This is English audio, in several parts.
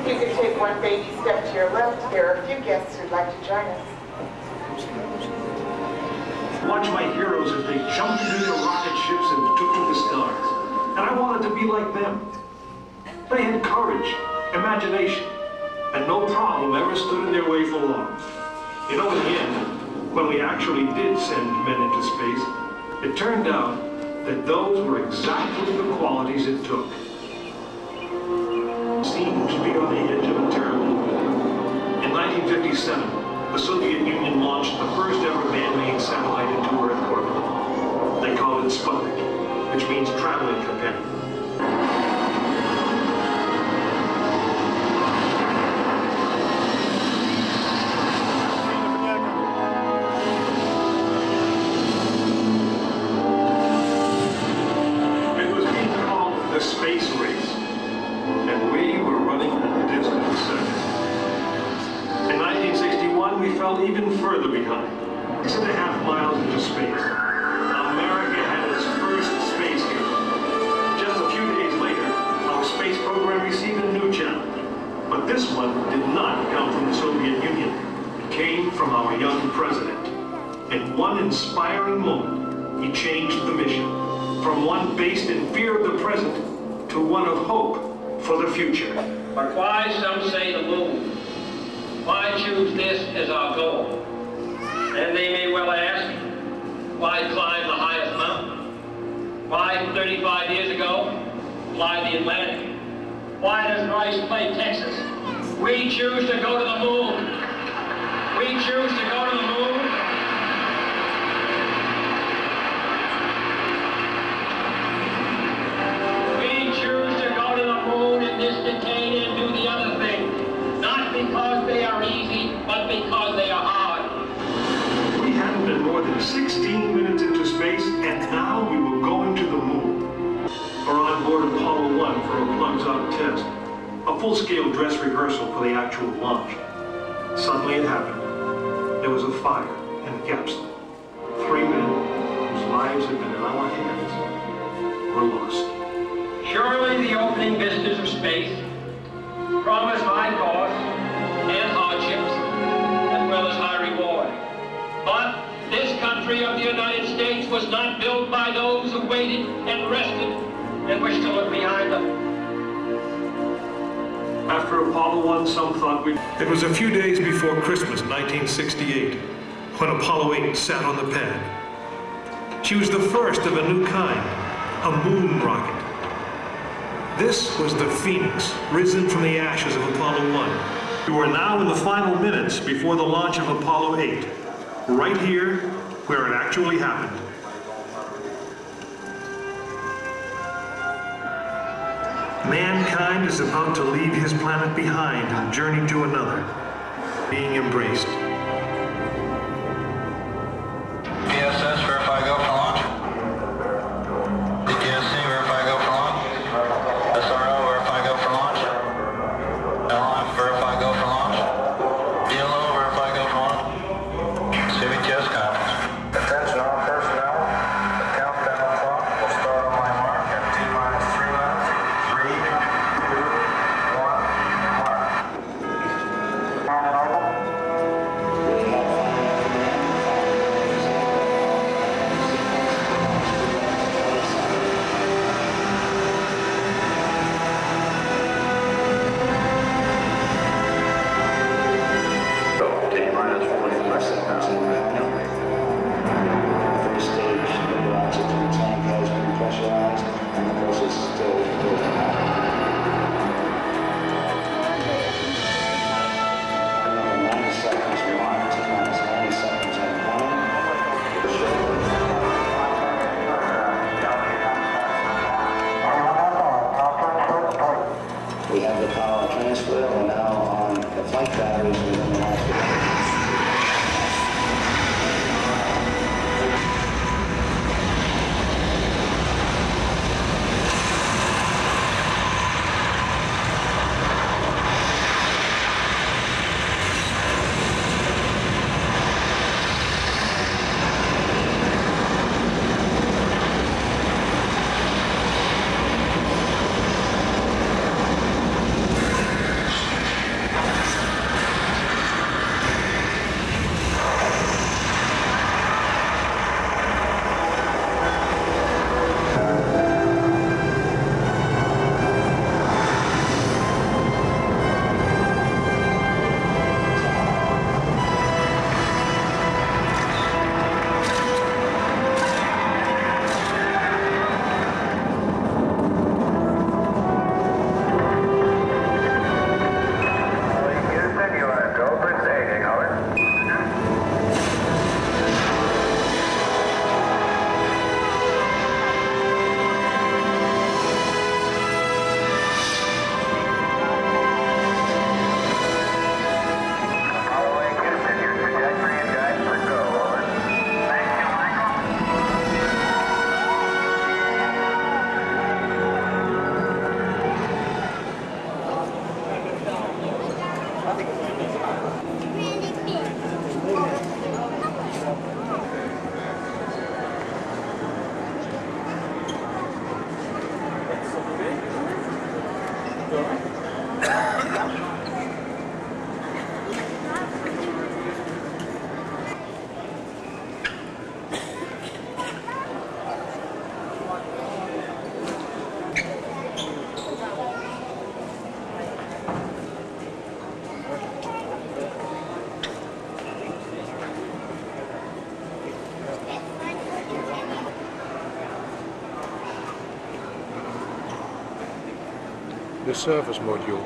If you could take one baby step to your left, there are a few guests who'd like to join us. Watch my heroes as they jumped into their rocket ships and took to the stars. And I wanted to be like them. They had courage, imagination, and no problem ever stood in their way for long. You know, in the end, when we actually did send men into space, it turned out that those were exactly the qualities it took. Seemed to be on the edge of a terrible war. In 1957, the Soviet Union launched the first ever man-made satellite into Earth orbit. They called it Sputnik, which means traveling companion. It was being called the space race, and we were running a distant second. In 1961, we fell even further behind, 6.5 miles into space. America had its first space hero. Just a few days later, our space program received a new challenge. But this one did not come from the Soviet Union. It came from our young president. In one inspiring moment, he changed the mission from one based in fear of the present to one of hope for the future. But why, some say, the moon? Why choose this as our goal? And they may well ask, why climb the highest mountain? Why, 35 years ago, fly the Atlantic? Why does Rice play Texas? We choose to go to the moon. We choose to go to the moon. We choose to go to the moon in this decade and do the other thing. Not because they are easy, but because they are hard. We hadn't been more than 16 minutes into space, and now we were going to the moon. Or on board Apollo 1 for a plugs-out test. A full-scale dress rehearsal for the actual launch. Suddenly it happened. There was a fire in the capsule. 3 men whose lives had been in our hands were lost. Surely the opening vistas of space promise high costs and hardships, as well as high reward. But this country of the United States was not built by those who waited and rested and wished to look behind them. After Apollo 1, some thought we'd... It was a few days before Christmas, 1968, when Apollo 8 sat on the pad. She was the first of a new kind, a moon rocket. This was the Phoenix, risen from the ashes of Apollo 1. We were now in the final minutes before the launch of Apollo 8, right here where it actually happened. Mankind is about to leave his planet behind and journey to another, being embraced. PSS, verify go for launch. DTSC, verify go for launch. SRO, verify go for launch. LF, verify go for launch. DLO, verify go for launch. CVTS conference. Attention all personnel. The countdown clock will start on my mark at T-3 minutes. 3, 2, 1, mark. We have the power transfer. We're now on the flight batteries within the rocket. The service module.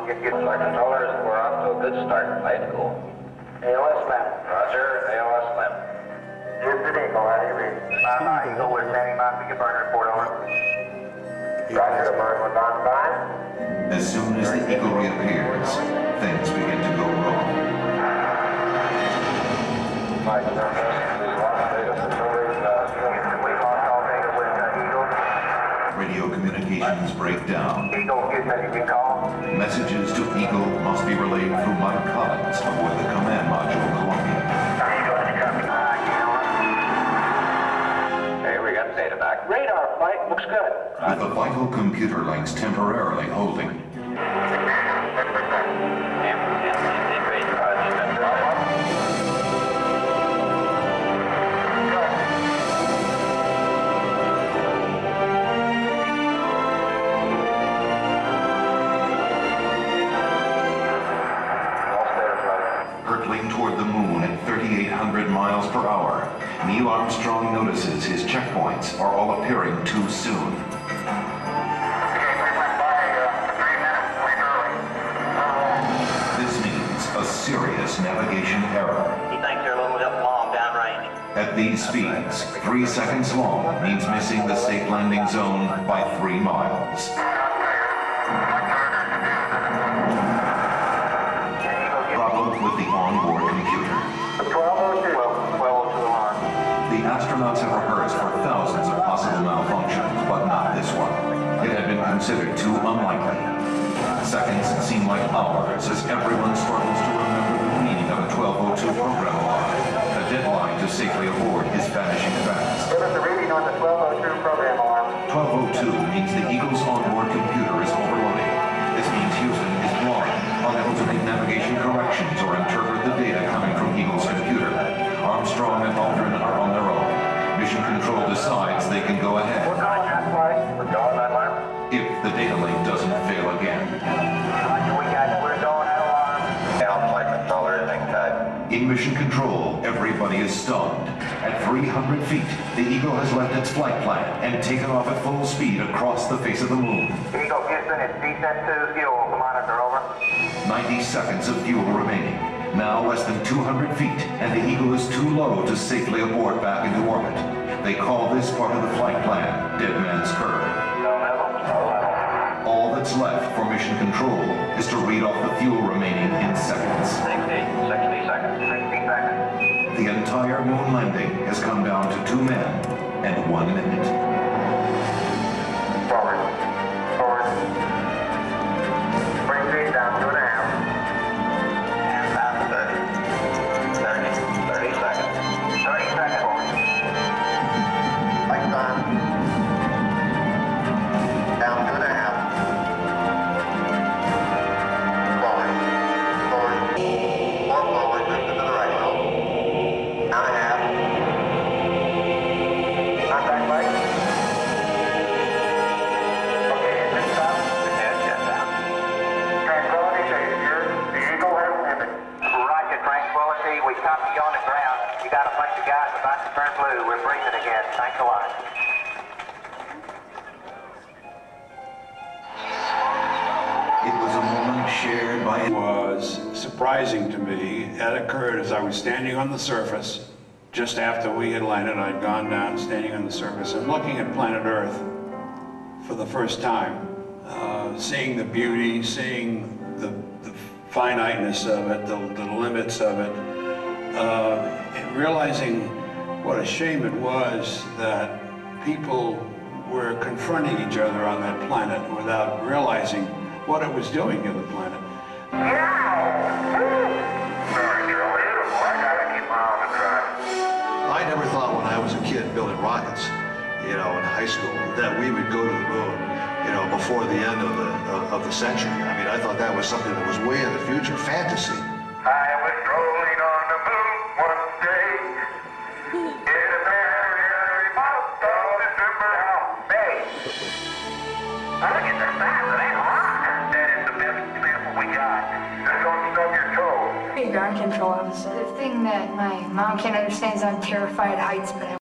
Get controllers, we're off to a good start. Flight school. AOS left. Roger, AOS left. Houston Eagle, how do you read? Eagle, we're standing by for your burn report, over. Roger, the burn was on by. As soon as the Eagle reappears, things begin to go wrong. Mike, we lost data for some reason. We lost all data with Eagle. Radio communications break down. Eagle, good message you call. Messages to Eagle must be relayed through Mike Collins aboard the command module Columbia. Hey, we got data back. Radar flight looks good. With the vital computer links temporarily holding. Hurtling toward the moon at 3,800 miles per hour, Neil Armstrong notices his checkpoints are all appearing too soon. This means a serious navigation error. He thinks they're a little bit long downrange. At these speeds, 3 seconds long means missing the safe landing zone by 3 miles. Problem with the onboard computer. 1202 alarm. The astronauts have rehearsed for thousands of possible malfunctions, but not this one. It had been considered too unlikely. Seconds seem like hours as everyone struggles to remember the meaning of a 1202 program alarm. The deadline to safely aboard is vanishing fast. Give us a reading on the 1202 program alarm. 1202 means the Eagle's onboard computer is overloading. This means Houston is blind, unable to make navigation corrections or interpret the data coming from Eagle's computer. Armstrong and Aldrin are on their own. Mission Control decides they can go ahead. We're calling that flight. We're calling that alarm. If the data link doesn't fail again. Roger, we got you. We're going that alarm. Down flight controller is inside. In Mission Control, everybody is stunned. At 300 feet, the Eagle has left its flight plan and taken off at full speed across the face of the moon. Eagle, Houston, it's descent to fuel. Monitor, over. 90 seconds of fuel remaining. Now less than 200 feet, and the Eagle is too low to safely abort back into orbit. They call this part of the flight plan Dead Man's Curve. No level, no level. All that's left for Mission Control is to read off the fuel remaining in seconds. 60 seconds. 60 seconds. The entire moon landing has come down to 2 men and 1 minute. Forward. Forward. Bring speed down, 2.5. And down to 30. 30 seconds. 30 seconds. Lights on. Down 2.5. Forward. Forward. More forward. Lift it to the right. Down 1/2. Contact light. Okay, engine stop. And shut down. Tranquility Savior, the Eagle has landed. Roger, Tranquility. We copy you on the ground. You got a bunch of guys about to turn blue. We're breathing again. Thanks a lot. It was a moment shared by... Was surprising to me. That occurred as I was standing on the surface. Just after we had landed, I'd gone down, standing on the surface and looking at planet Earth for the first time. Seeing the beauty, seeing the finiteness of it, the limits of it, and realizing what a shame it was that people were confronting each other on that planet without realizing what it was doing to the planet. I never thought when I was a kid building rockets, you know, in high school, that we would go to the moon, you know, before the end of the century. I mean, I thought that was something that was way in the future, fantasy. I was strolling on the moon one day in a very month of December. Hey, look at the size of that rock. That is the best example we got. Just don't stub your toe. Ground control. The thing that my mom can't understand is I'm terrified of heights, but